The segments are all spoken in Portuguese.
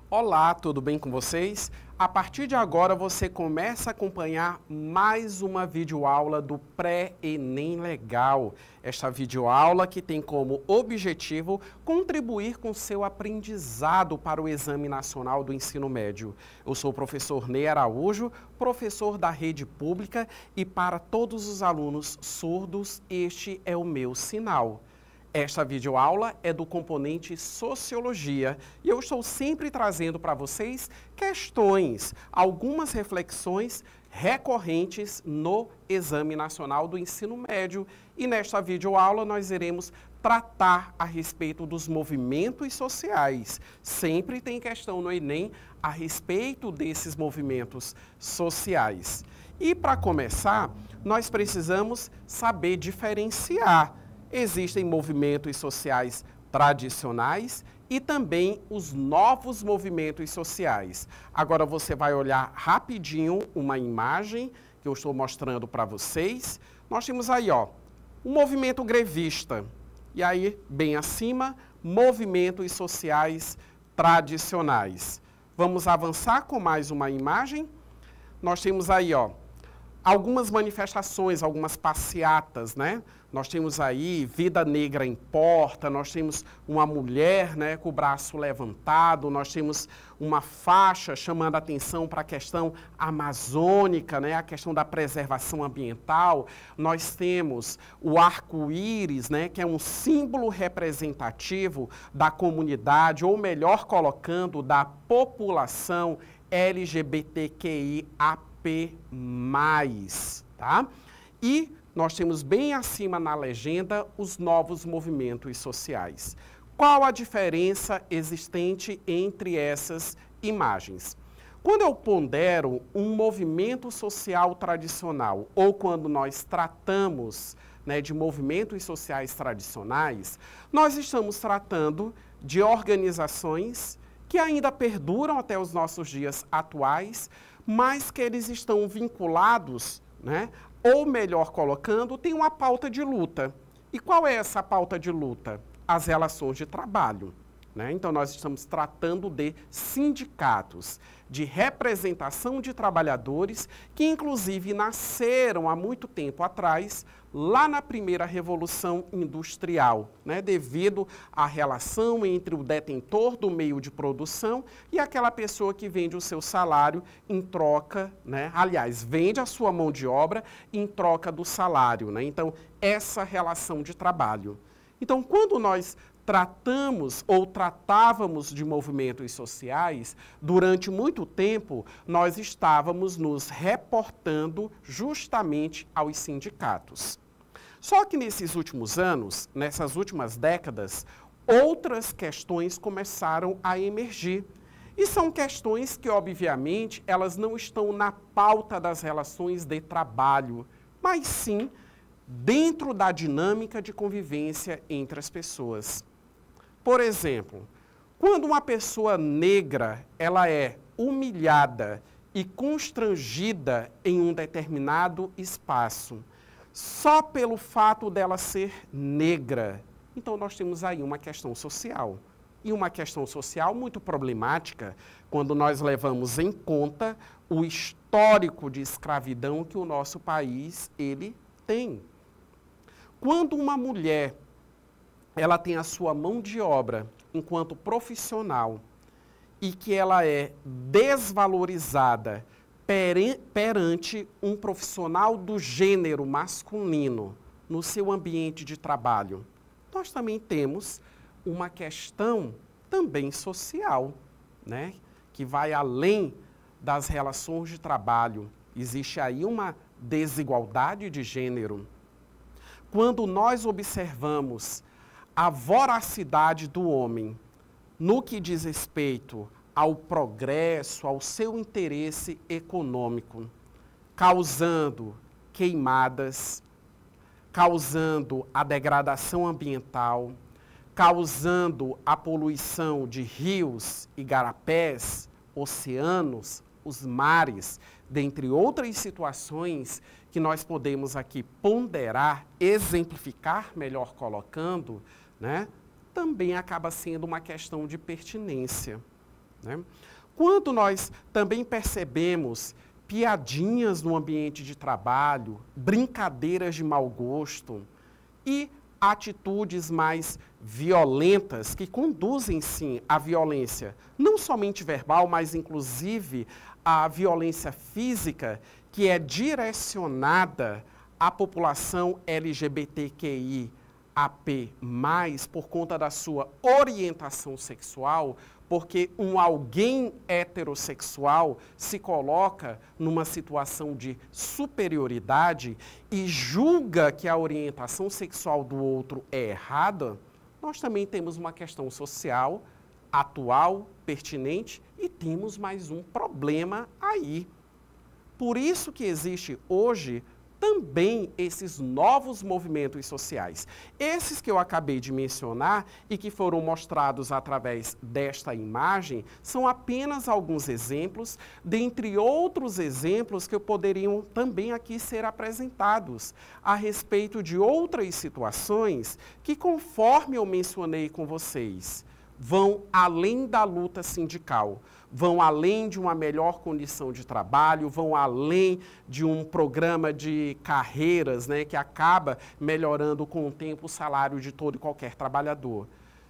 Olá, tudo bem com vocês? A partir de agora você começa a acompanhar mais uma videoaula do Pré-ENEM Legal. Esta videoaula que tem como objetivo contribuir com seu aprendizado para o Exame Nacional do Ensino Médio. Eu sou o professor Ney Araújo, professor da rede pública, e para todos os alunos surdos, este é o meu sinal. Esta videoaula é do componente Sociologia e eu estou sempre trazendo para vocês questões, algumas reflexões recorrentes no Exame Nacional do Ensino Médio. E nesta videoaula nós iremos tratar a respeito dos movimentos sociais. Sempre tem questão no Enem a respeito desses movimentos sociais. E para começar, nós precisamos saber diferenciar. Existem movimentos sociais tradicionais e também os novos movimentos sociais. Agora você vai olhar rapidinho uma imagem que eu estou mostrando para vocês. Nós temos aí, ó, o movimento grevista. E aí, bem acima, movimentos sociais tradicionais. Vamos avançar com mais uma imagem. Nós temos aí, ó, algumas manifestações, algumas passeatas, né? Nós temos aí Vida Negra Importa, nós temos uma mulher, né, com o braço levantado, nós temos uma faixa chamando a atenção para a questão amazônica, né, a questão da preservação ambiental. Nós temos o arco-íris, né, que é um símbolo representativo da comunidade, ou melhor colocando, da população LGBTQIAP+, tá? E nós temos bem acima na legenda os novos movimentos sociais. Qual a diferença existente entre essas imagens? Quando eu pondero um movimento social tradicional, ou quando nós tratamos, né, de movimentos sociais tradicionais, nós estamos tratando de organizações que ainda perduram até os nossos dias atuais, mas que eles estão vinculados, né, ou melhor colocando, tem uma pauta de luta. E qual é essa pauta de luta? As relações de trabalho, né? Então, nós estamos tratando de sindicatos, de representação de trabalhadores, que inclusive nasceram há muito tempo atrás, lá na primeira Revolução Industrial, né? Devido à relação entre o detentor do meio de produção e aquela pessoa que vende o seu salário em troca, né? Aliás, vende a sua mão de obra em troca do salário, né? Então, essa relação de trabalho. Então, quando nós tratamos ou tratávamos de movimentos sociais, durante muito tempo nós estávamos nos reportando justamente aos sindicatos. Só que nesses últimos anos, nessas últimas décadas, outras questões começaram a emergir. E são questões que, obviamente, elas não estão na pauta das relações de trabalho, mas sim dentro da dinâmica de convivência entre as pessoas. Por exemplo, quando uma pessoa negra ela é humilhada e constrangida em um determinado espaço, só pelo fato dela ser negra, então nós temos aí uma questão social. E uma questão social muito problemática quando nós levamos em conta o histórico de escravidão que o nosso país ele tem. Quando uma mulher ela tem a sua mão de obra enquanto profissional e que ela é desvalorizada perante um profissional do gênero masculino no seu ambiente de trabalho, nós também temos uma questão também social, né, que vai além das relações de trabalho. Existe aí uma desigualdade de gênero. Quando nós observamos a voracidade do homem no que diz respeito ao progresso, ao seu interesse econômico, causando queimadas, causando a degradação ambiental, causando a poluição de rios, igarapés, oceanos, os mares, dentre outras situações que nós podemos aqui ponderar, exemplificar, melhor colocando, né, também acaba sendo uma questão de pertinência. né? Quando nós também percebemos piadinhas no ambiente de trabalho, brincadeiras de mau gosto e atitudes mais violentas que conduzem, sim, à violência, não somente verbal, mas inclusive à violência física, que é direcionada à população LGBTQIAP+, por conta da sua orientação sexual, porque um alguém heterossexual se coloca numa situação de superioridade e julga que a orientação sexual do outro é errada, nós também temos uma questão social, atual, pertinente, e temos mais um problema aí. Por isso que existe hoje também esses novos movimentos sociais. Esses que eu acabei de mencionar e que foram mostrados através desta imagem são apenas alguns exemplos, dentre outros exemplos que poderiam também aqui ser apresentados a respeito de outras situações que, conforme eu mencionei com vocês, vão além da luta sindical, vão além de uma melhor condição de trabalho, vão além de um programa de carreiras, né, que acaba melhorando com o tempo o salário de todo e qualquer trabalhador.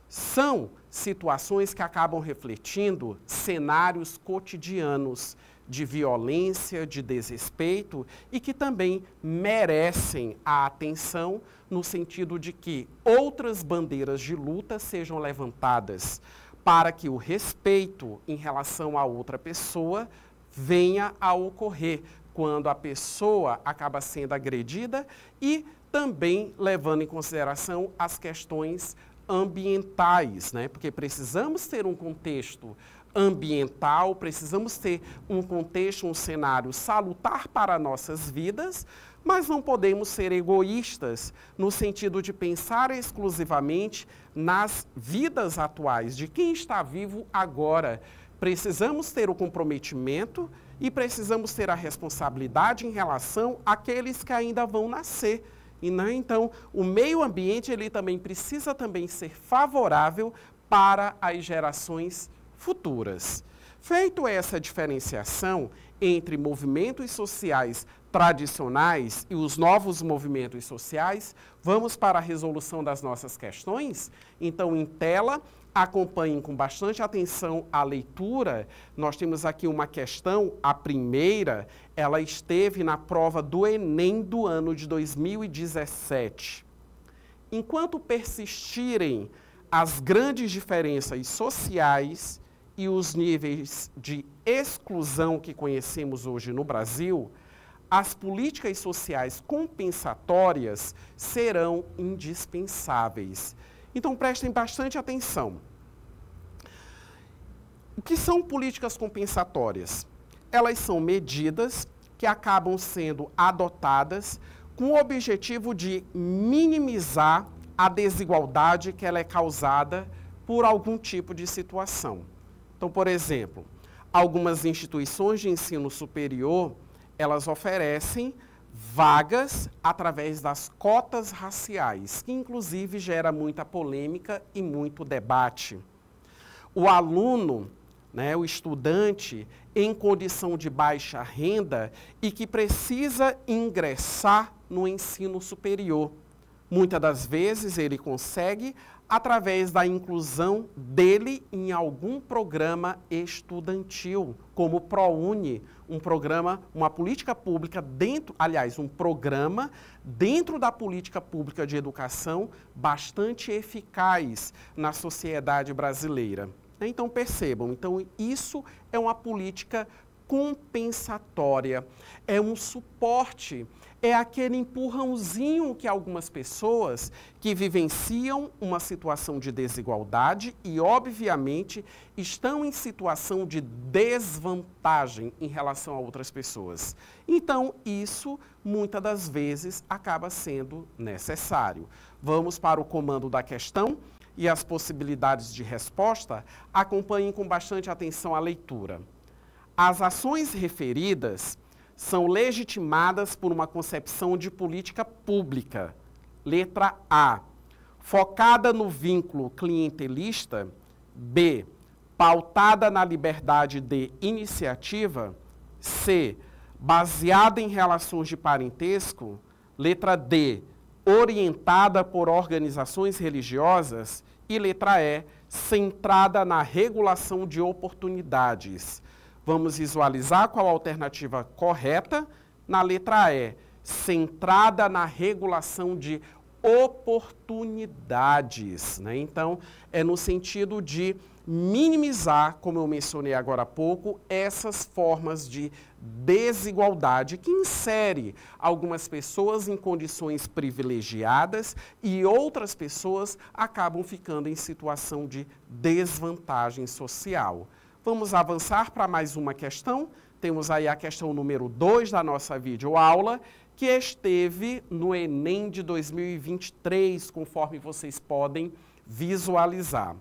São situações que acabam refletindo cenários cotidianos de violência, de desrespeito e que também merecem a atenção no sentido de que outras bandeiras de luta sejam levantadas para que o respeito em relação a outra pessoa venha a ocorrer quando a pessoa acaba sendo agredida e também levando em consideração as questões ambientais, né? Porque precisamos ter um contexto ambiental, precisamos ter um contexto, um cenário salutar para nossas vidas, mas não podemos ser egoístas no sentido de pensar exclusivamente nas vidas atuais, de quem está vivo agora. Precisamos ter o comprometimento e precisamos ter a responsabilidade em relação àqueles que ainda vão nascer. E, né, então, o meio ambiente ele também precisa também ser favorável para as gerações futuras. Feito essa diferenciação entre movimentos sociais tradicionais e os novos movimentos sociais, vamos para a resolução das nossas questões? Então, em tela, acompanhem com bastante atenção a leitura. Nós temos aqui uma questão, a primeira, ela esteve na prova do Enem do ano de 2017. Enquanto persistirem as grandes diferenças sociais e os níveis de exclusão que conhecemos hoje no Brasil, as políticas sociais compensatórias serão indispensáveis. Então, prestem bastante atenção. O que são políticas compensatórias? Elas são medidas que acabam sendo adotadas com o objetivo de minimizar a desigualdade que ela é causada por algum tipo de situação. Então, por exemplo, algumas instituições de ensino superior, elas oferecem vagas através das cotas raciais, que inclusive gera muita polêmica e muito debate. O aluno, né, o estudante em condição de baixa renda e que precisa ingressar no ensino superior. Muitas das vezes ele consegue através da inclusão dele em algum programa estudantil, como o ProUni, um programa, uma política pública dentro, aliás, um programa dentro da política pública de educação bastante eficaz na sociedade brasileira. Então, percebam, então, isso é uma política compensatória, é um suporte, é aquele empurrãozinho que algumas pessoas que vivenciam uma situação de desigualdade e, obviamente, estão em situação de desvantagem em relação a outras pessoas. Então, isso, muitas das vezes, acaba sendo necessário. Vamos para o comando da questão e as possibilidades de resposta. Acompanhem com bastante atenção a leitura. As ações referidas são legitimadas por uma concepção de política pública. Letra A, focada no vínculo clientelista. B, pautada na liberdade de iniciativa. C, baseada em relações de parentesco. Letra D, orientada por organizações religiosas. E letra E, centrada na regulação de oportunidades. Vamos visualizar qual a alternativa correta. Na letra E, centrada na regulação de oportunidades, né? Então, é no sentido de minimizar, como eu mencionei agora há pouco, essas formas de desigualdade que insere algumas pessoas em condições privilegiadas e outras pessoas acabam ficando em situação de desvantagem social. Vamos avançar para mais uma questão. Temos aí a questão número 2 da nossa videoaula, que esteve no Enem de 2023, conforme vocês podem visualizar.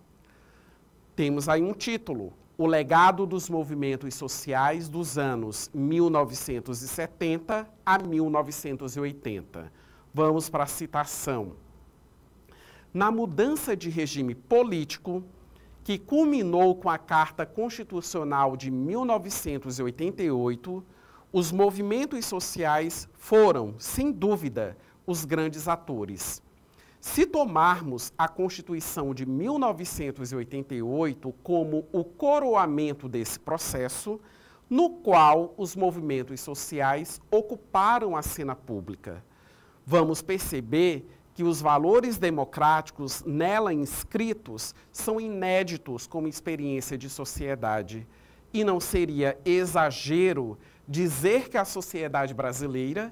Temos aí um título: O legado dos movimentos sociais dos anos 1970 a 1980. Vamos para a citação. Na mudança de regime político, que culminou com a Carta Constitucional de 1988, os movimentos sociais foram, sem dúvida, os grandes atores. Se tomarmos a Constituição de 1988 como o coroamento desse processo, no qual os movimentos sociais ocuparam a cena pública, vamos perceber que os valores democráticos nela inscritos são inéditos como experiência de sociedade. E não seria exagero dizer que a sociedade brasileira,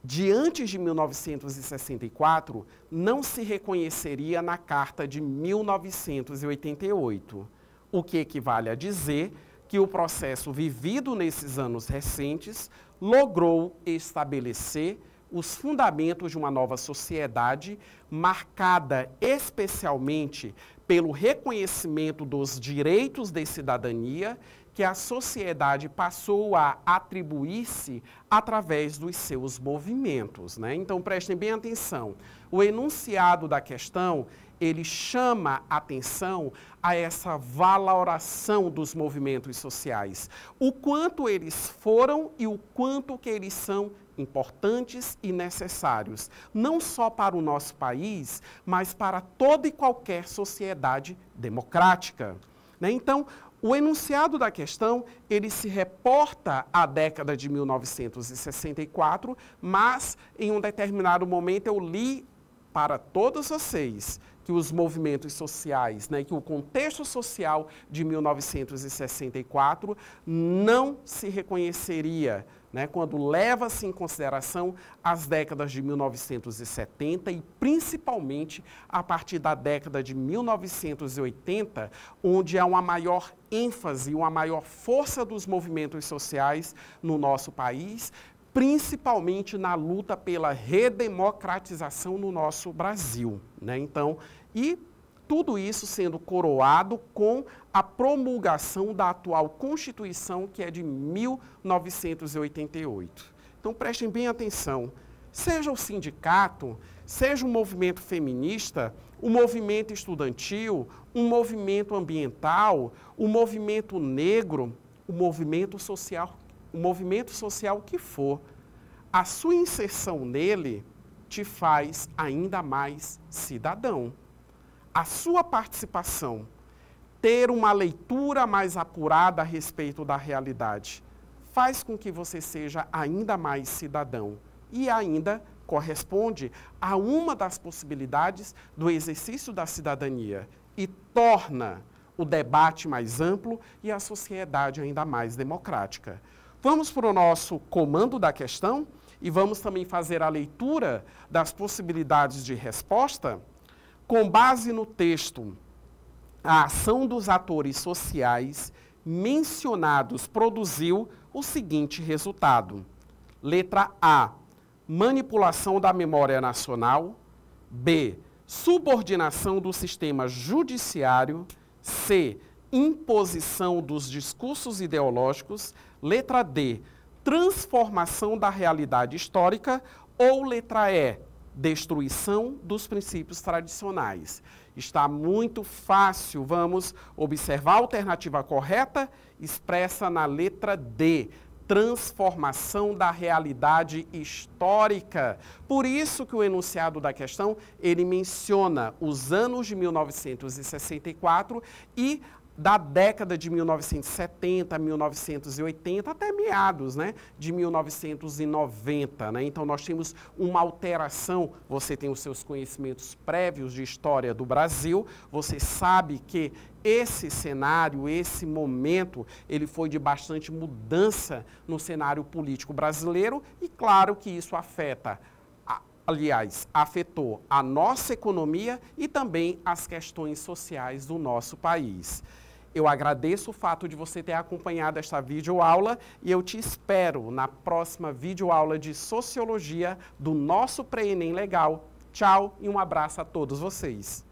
de antes de 1964, não se reconheceria na Carta de 1988, o que equivale a dizer que o processo vivido nesses anos recentes logrou estabelecer os fundamentos de uma nova sociedade marcada especialmente pelo reconhecimento dos direitos de cidadania que a sociedade passou a atribuir-se através dos seus movimentos, né? Então, prestem bem atenção. O enunciado da questão, ele chama atenção a essa valoração dos movimentos sociais. O quanto eles foram e o quanto que eles são importantes e necessários, não só para o nosso país, mas para toda e qualquer sociedade democrática, né? Então, o enunciado da questão, ele se reporta à década de 1964, mas em um determinado momento eu li para todos vocês que os movimentos sociais, né, que o contexto social de 1964 não se reconheceria, né, quando leva-se em consideração as décadas de 1970 e principalmente a partir da década de 1980, onde há uma maior ênfase, uma maior força dos movimentos sociais no nosso país, principalmente na luta pela redemocratização no nosso Brasil, né? Então, e tudo isso sendo coroado com a promulgação da atual Constituição, que é de 1988. Então, prestem bem atenção. Seja o sindicato, seja o movimento feminista, o movimento estudantil, um movimento ambiental, o movimento negro, o movimento social que for, a sua inserção nele te faz ainda mais cidadão. A sua participação, ter uma leitura mais apurada a respeito da realidade, faz com que você seja ainda mais cidadão e ainda corresponde a uma das possibilidades do exercício da cidadania e torna o debate mais amplo e a sociedade ainda mais democrática. Vamos para o nosso comando da questão e vamos também fazer a leitura das possibilidades de resposta. Com base no texto, a ação dos atores sociais mencionados produziu o seguinte resultado. Letra A, manipulação da memória nacional. B, subordinação do sistema judiciário. C, imposição dos discursos ideológicos. Letra D, transformação da realidade histórica. Ou letra E, destruição dos princípios tradicionais. Está muito fácil. Vamos observar a alternativa correta, expressa na letra D. Transformação da realidade histórica. Por isso que o enunciado da questão, ele menciona os anos de 1964 e da década de 1970, 1980, até meados, né, de 1990. Né? Então, nós temos uma alteração. Você tem os seus conhecimentos prévios de história do Brasil, você sabe que esse cenário, esse momento, ele foi de bastante mudança no cenário político brasileiro e, claro, que isso afetou a nossa economia e também as questões sociais do nosso país. Eu agradeço o fato de você ter acompanhado esta videoaula e eu te espero na próxima videoaula de Sociologia do nosso Pré-ENEM Legal. Tchau e um abraço a todos vocês.